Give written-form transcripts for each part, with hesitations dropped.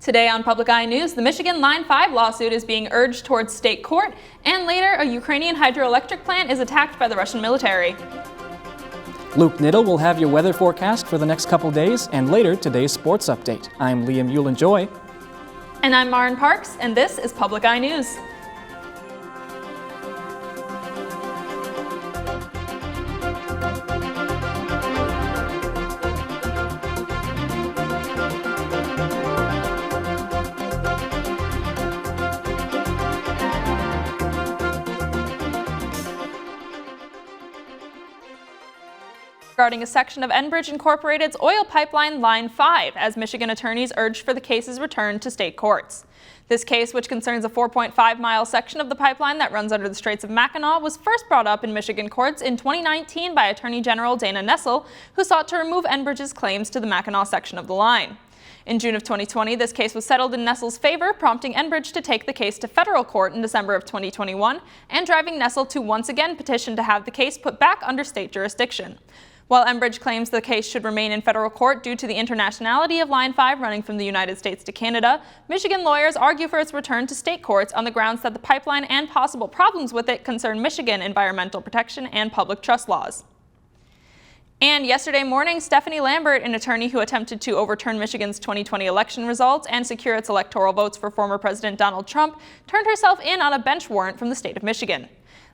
Today on Public Eye News, the Michigan Line 5 lawsuit is being urged towards state court, and later a Ukrainian hydroelectric plant is attacked by the Russian military. Luke Niddle will have your weather forecast for the next couple days, and later today's sports update. I'm Liam Euland-Joy. And I'm Maren Parks, and this is Public Eye News. Regarding a section of Enbridge Incorporated's oil pipeline Line 5, as Michigan attorneys urged for the case's return to state courts. This case, which concerns a 4.5-mile section of the pipeline that runs under the Straits of Mackinac, was first brought up in Michigan courts in 2019 by Attorney General Dana Nessel, who sought to remove Enbridge's claims to the Mackinac section of the line. In June of 2020, this case was settled in Nessel's favor, prompting Enbridge to take the case to federal court in December of 2021, and driving Nessel to once again petition to have the case put back under state jurisdiction. While Enbridge claims the case should remain in federal court due to the internationality of Line 5 running from the United States to Canada, Michigan lawyers argue for its return to state courts on the grounds that the pipeline and possible problems with it concern Michigan environmental protection and public trust laws. And yesterday morning, Stephanie Lambert, an attorney who attempted to overturn Michigan's 2020 election results and secure its electoral votes for former President Donald Trump, turned herself in on a bench warrant from the state of Michigan.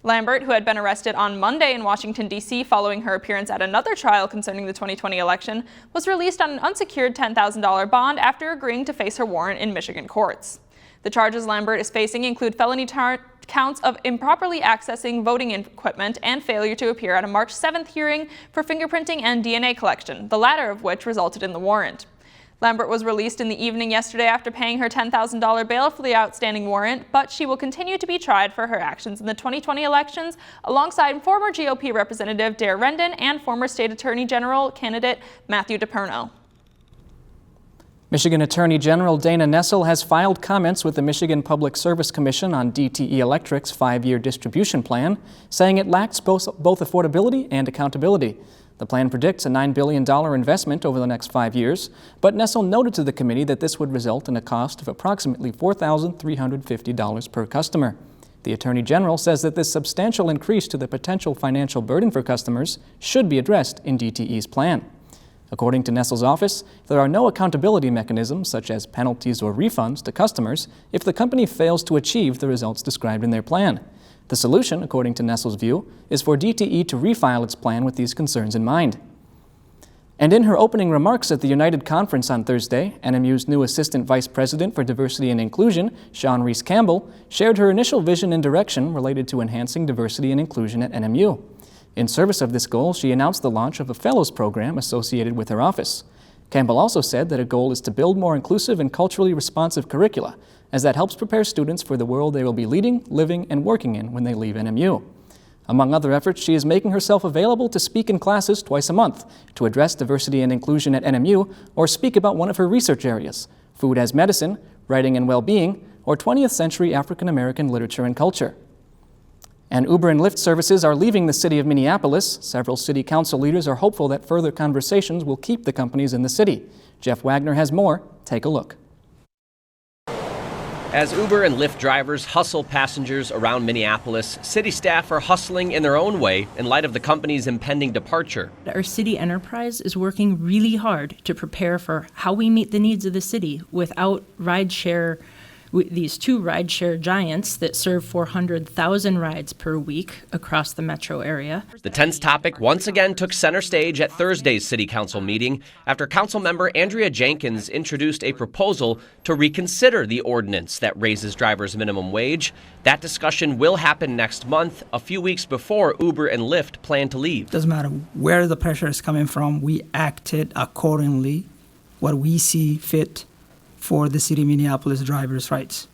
Lambert, who had been arrested on Monday in Washington, D.C. following her appearance at another trial concerning the 2020 election, was released on an unsecured $10,000 bond after agreeing to face her warrant in Michigan courts. The charges Lambert is facing include felony counts of improperly accessing voting equipment and failure to appear at a March 7th hearing for fingerprinting and DNA collection, the latter of which resulted in the warrant. Lambert was released in the evening yesterday after paying her $10,000 bail for the outstanding warrant, but she will continue to be tried for her actions in the 2020 elections alongside former GOP Representative Dare Rendon and former State Attorney General candidate Matthew DePerno. Michigan Attorney General Dana Nessel has filed comments with the Michigan Public Service Commission on DTE Electric's 5-year distribution plan, saying it lacks both affordability and accountability. The plan predicts a $9 billion investment over the next 5 years, but Nessel noted to the committee that this would result in a cost of approximately $4,350 per customer. The Attorney General says that this substantial increase to the potential financial burden for customers should be addressed in DTE's plan. According to Nessel's office, there are no accountability mechanisms such as penalties or refunds to customers if the company fails to achieve the results described in their plan. The solution, according to Nessel's view, is for DTE to refile its plan with these concerns in mind. And in her opening remarks at the United Conference on Thursday, NMU's new Assistant Vice President for Diversity and Inclusion, Sean Reese Campbell, shared her initial vision and direction related to enhancing diversity and inclusion at NMU. In service of this goal, she announced the launch of a Fellows program associated with her office. Campbell also said that a goal is to build more inclusive and culturally responsive curricula, as that helps prepare students for the world they will be leading, living, and working in when they leave NMU. Among other efforts, she is making herself available to speak in classes twice a month to address diversity and inclusion at NMU or speak about one of her research areas, food as medicine, writing and well-being, or 20th century African American literature and culture. And Uber and Lyft services are leaving the city of Minneapolis. Several city council leaders are hopeful that further conversations will keep the companies in the city. Jeff Wagner has more. Take a look. As Uber and Lyft drivers hustle passengers around Minneapolis, city staff are hustling in their own way in light of the company's impending departure. Our city enterprise is working really hard to prepare for how we meet the needs of the city without these two rideshare giants that serve 400,000 rides per week across the metro area. The tense topic once again took center stage at Thursday's City Council meeting after Councilmember Andrea Jenkins introduced a proposal to reconsider the ordinance that raises drivers' minimum wage. That discussion will happen next month, a few weeks before Uber and Lyft plan to leave. Doesn't matter where the pressure is coming from, we acted accordingly, what we see fit for the city of Minneapolis drivers' rights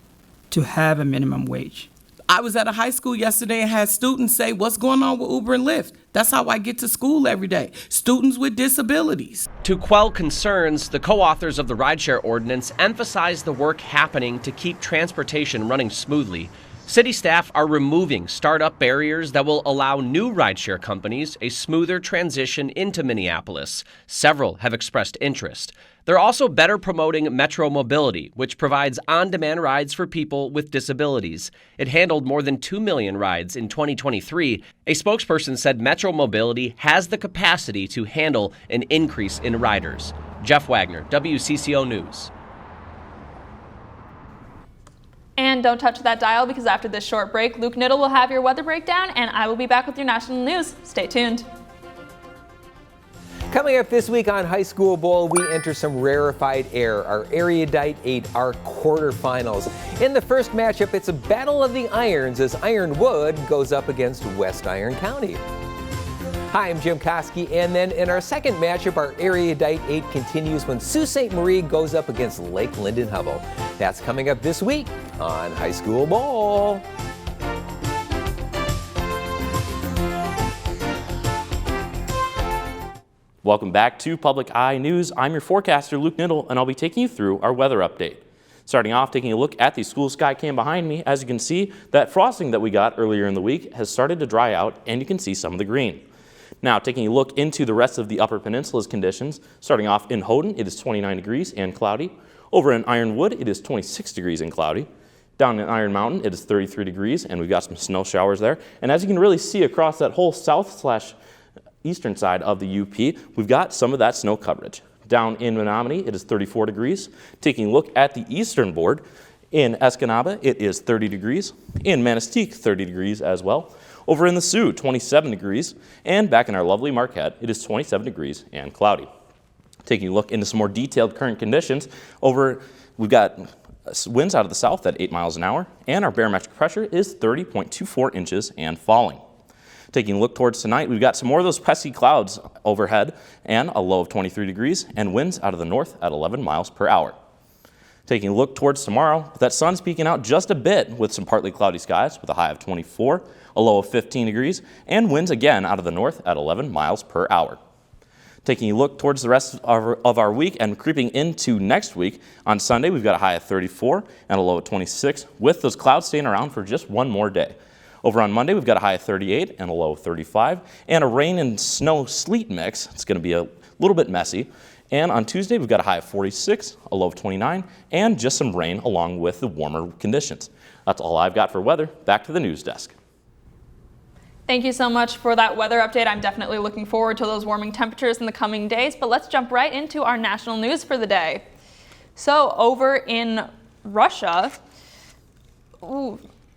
to have a minimum wage. I was at a high school yesterday and had students say, what's going on with Uber and Lyft? That's how I get to school every day. Students with disabilities. To quell concerns, the co-authors of the rideshare ordinance emphasize the work happening to keep transportation running smoothly. City staff are removing startup barriers that will allow new rideshare companies a smoother transition into Minneapolis. Several have expressed interest. They're also better promoting Metro Mobility, which provides on-demand rides for people with disabilities. It handled more than 2 million rides in 2023. A spokesperson said Metro Mobility has the capacity to handle an increase in riders. Jeff Wagner, WCCO News. And don't touch that dial, because after this short break, Luke Niddle will have your weather breakdown, and I will be back with your national news. Stay tuned. Coming up this week on High School Bowl, we enter some rarefied air. Our Erudite 8 are quarterfinals. In the first matchup, it's a battle of the irons as Ironwood goes up against West Iron County. Hi, I'm Jim Koski, and then in our second matchup, our Erudite 8 continues when Sault Ste. Marie goes up against Lake Linden Hubble. That's coming up this week on High School Bowl. Welcome back to Public Eye News. I'm your forecaster, Luke Niddle, and I'll be taking you through our weather update. Starting off, taking a look at the school sky cam behind me, as you can see, that frosting that we got earlier in the week has started to dry out, and you can see some of the green. Now, taking a look into the rest of the Upper Peninsula's conditions, starting off in Houghton, it is 29 degrees and cloudy. Over in Ironwood, it is 26 degrees and cloudy. Down in Iron Mountain, it is 33 degrees, and we've got some snow showers there. And as you can really see across that whole south/eastern side of the UP, we've got some of that snow coverage. Down in Menominee, it is 34 degrees. Taking a look at the eastern board, in Escanaba, it is 30 degrees. In Manistee, 30 degrees as well. Over in the Sioux, 27 degrees. And back in our lovely Marquette, it is 27 degrees and cloudy. Taking a look into some more detailed current conditions, we've got winds out of the south at 8 miles an hour, and our barometric pressure is 30.24 inches and falling. Taking a look towards tonight, we've got some more of those pesky clouds overhead and a low of 23 degrees and winds out of the north at 11 miles per hour. Taking a look towards tomorrow, that sun's peeking out just a bit with some partly cloudy skies with a high of 24, a low of 15 degrees, and winds again out of the north at 11 miles per hour. Taking a look towards the rest of our week and creeping into next week, on Sunday we've got a high of 34 and a low of 26 with those clouds staying around for just one more day. Over on Monday, we've got a high of 38 and a low of 35, and a rain and snow sleet mix. It's going to be a little bit messy. And on Tuesday, we've got a high of 46, a low of 29, and just some rain along with the warmer conditions. That's all I've got for weather. Back to the news desk. Thank you so much for that weather update. I'm definitely looking forward to those warming temperatures in the coming days, but let's jump right into our national news for the day. So over in Russia,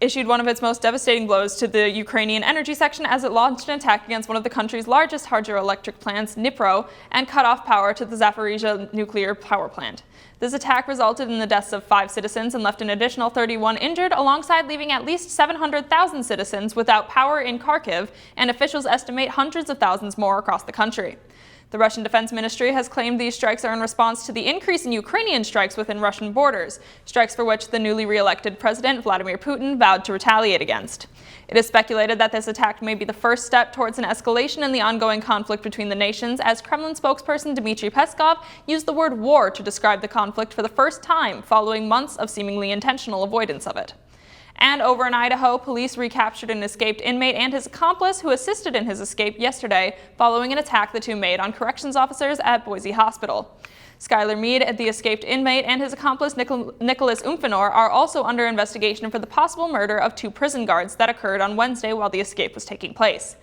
issued one of its most devastating blows to the Ukrainian energy section as it launched an attack against one of the country's largest hydroelectric plants, Dnipro, and cut off power to the Zaporizhzhia nuclear power plant. This attack resulted in the deaths of 5 citizens and left an additional 31 injured, alongside leaving at least 700,000 citizens without power in Kharkiv, and officials estimate hundreds of thousands more across the country. The Russian Defense Ministry has claimed these strikes are in response to the increase in Ukrainian strikes within Russian borders, strikes for which the newly re-elected President Vladimir Putin vowed to retaliate against. It is speculated that this attack may be the first step towards an escalation in the ongoing conflict between the nations, as Kremlin spokesperson Dmitry Peskov used the word war to describe the conflict for the first time following months of seemingly intentional avoidance of it. And over in Idaho, police recaptured an escaped inmate and his accomplice who assisted in his escape yesterday following an attack the two made on corrections officers at Boise Hospital. Skylar Mead, the escaped inmate, and his accomplice Nicholas Umfenor are also under investigation for the possible murder of 2 prison guards that occurred on Wednesday while the escape was taking place.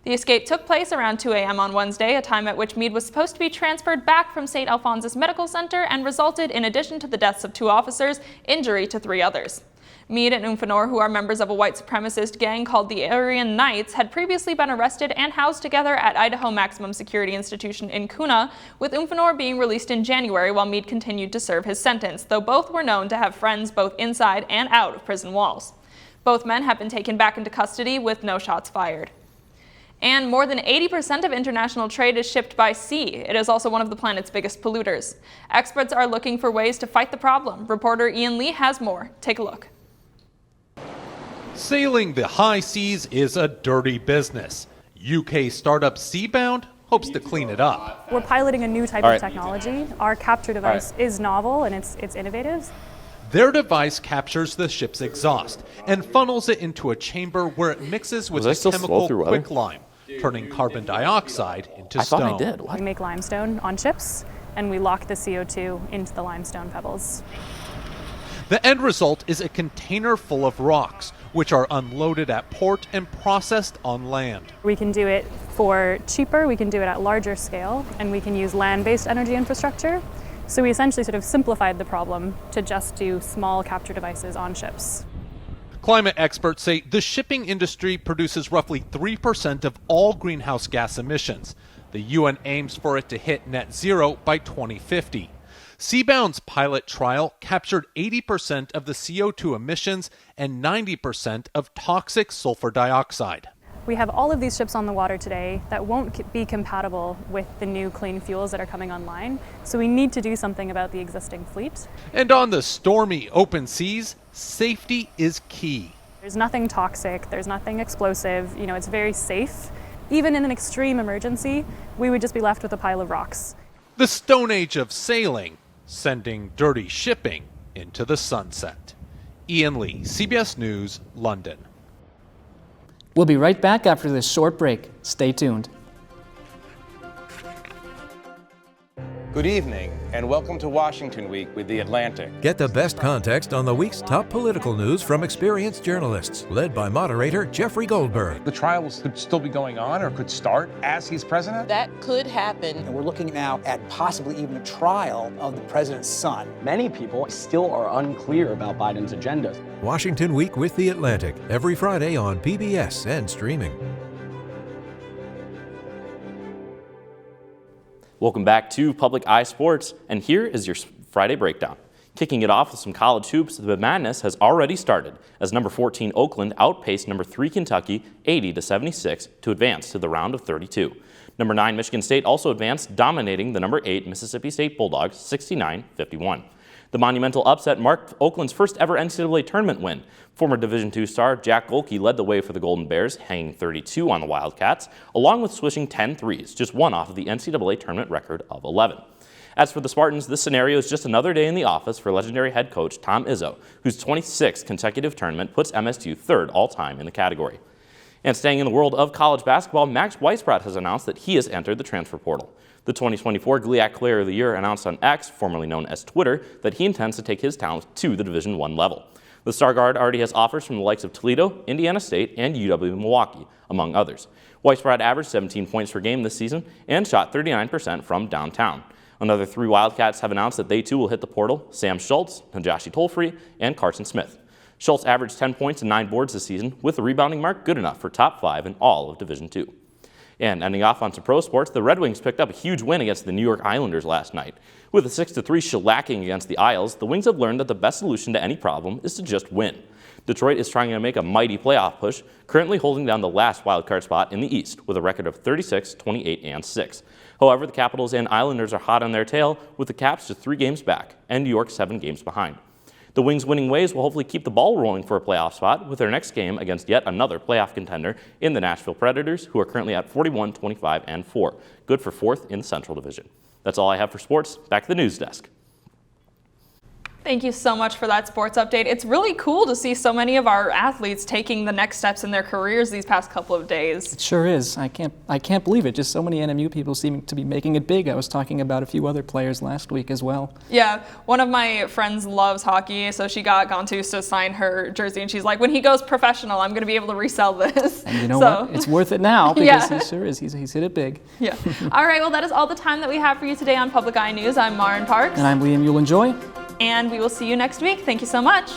The escape took place around 2 a.m. on Wednesday, a time at which Mead was supposed to be transferred back from St. Alphonsus Medical Center, and resulted, in addition to the deaths of 2 officers, injury to 3 others. Mead and Umfenor, who are members of a white supremacist gang called the Aryan Knights, had previously been arrested and housed together at Idaho Maximum Security Institution in Kuna, with Umfenor being released in January while Mead continued to serve his sentence, though both were known to have friends both inside and out of prison walls. Both men have been taken back into custody with no shots fired. And more than 80% of international trade is shipped by sea. It is also one of the planet's biggest polluters. Experts are looking for ways to fight the problem. Reporter Ian Lee has more. Take a look. Sailing the high seas is a dirty business. UK startup Seabound hopes to clean it up. We're piloting a new type of technology. Our capture device is novel and it's innovative. Their device captures the ship's exhaust and funnels it into a chamber where it mixes with the chemical quicklime, turning carbon dioxide into stone. We make limestone on ships, and we lock the CO2 into the limestone pebbles. The end result is a container full of rocks, which are unloaded at port and processed on land. We can do it for cheaper, we can do it at larger scale, and we can use land-based energy infrastructure. So we essentially sort of simplified the problem to just do small capture devices on ships. Climate experts say the shipping industry produces roughly 3% of all greenhouse gas emissions. The UN aims for it to hit net zero by 2050. Seabound's pilot trial captured 80% of the CO2 emissions and 90% of toxic sulfur dioxide. We have all of these ships on the water today that won't be compatible with the new clean fuels that are coming online, so we need to do something about the existing fleet. And on the stormy open seas, safety is key. There's nothing toxic, there's nothing explosive, it's very safe. Even in an extreme emergency, we would just be left with a pile of rocks. The Stone Age of sailing, sending dirty shipping into the sunset. Ian Lee, CBS News, London. We'll be right back after this short break. Stay tuned. Good evening, and welcome to Washington Week with The Atlantic. Get the best context on the week's top political news from experienced journalists, led by moderator Jeffrey Goldberg. The trials could still be going on or could start as he's president. That could happen. And we're looking now at possibly even a trial of the president's son. Many people still are unclear about Biden's agenda. Washington Week with The Atlantic, every Friday on PBS and streaming. Welcome back to Public Eye Sports, and here is your Friday breakdown. Kicking it off with some college hoops, the madness has already started as number 14 Oakland outpaced number 3 Kentucky 80-76 to advance to the round of 32. Number 9 Michigan State also advanced, dominating the number 8 Mississippi State Bulldogs 69-51. The monumental upset marked Oakland's first ever NCAA tournament win. Former Division II star Jack Golke led the way for the Golden Bears, hanging 32 on the Wildcats, along with swishing 10 threes, just one off of the NCAA tournament record of 11. As for the Spartans, this scenario is just another day in the office for legendary head coach Tom Izzo, whose 26th consecutive tournament puts MSU third all-time in the category. And staying in the world of college basketball, Max Weisbrot has announced that he has entered the transfer portal. The 2024 GLIAC Player of the Year announced on X, formerly known as Twitter, that he intends to take his talents to the Division I level. The star guard already has offers from the likes of Toledo, Indiana State, and UW-Milwaukee, among others. Weisbrot averaged 17 points per game this season and shot 39% from downtown. Another 3 Wildcats have announced that they too will hit the portal: Sam Schultz, Najashi Tolfree, and Carson Smith. Schultz averaged 10 points and 9 boards this season, with a rebounding mark good enough for top 5 in all of Division II. And ending off on some pro sports, the Red Wings picked up a huge win against the New York Islanders last night. With a 6-3 shellacking against the Isles, the Wings have learned that the best solution to any problem is to just win. Detroit is trying to make a mighty playoff push, currently holding down the last wildcard spot in the East with a record of 36, 28, and 6. However, the Capitals and Islanders are hot on their tail, with the Caps just 3 games back and New York 7 games behind. The Wings' winning ways will hopefully keep the ball rolling for a playoff spot with their next game against yet another playoff contender in the Nashville Predators, who are currently at 41, 25, and 4, good for 4th in the Central Division. That's all I have for sports. Back to the news desk. Thank you so much for that sports update. It's really cool to see so many of our athletes taking the next steps in their careers these past couple of days. It sure is. I can't believe it. Just so many NMU people seem to be making it big. I was talking about a few other players last week as well. Yeah, one of my friends loves hockey, so she got Gontus to sign her jersey, and she's like, when he goes professional, I'm going to be able to resell this. And you know what? It's worth it now because yeah. He sure is. He's hit it big. Yeah. All right, well, that is all the time that we have for you today on Public Eye News. I'm Marin Parks. And I'm Liam Eulenjoy. And we will see you next week. Thank you so much.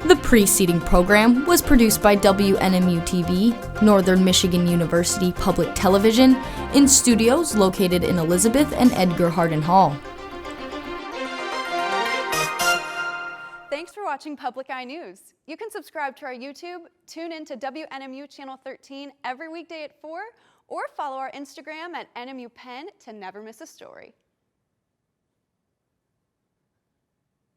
The preceding program was produced by WNMU-TV, Northern Michigan University Public Television, in studios located in Elizabeth and Edgar Hardin Hall. Thanks for watching Public Eye News. You can subscribe to our YouTube, tune in to WNMU Channel 13 every weekday at 4, or follow our Instagram at NMU Penn to never miss a story.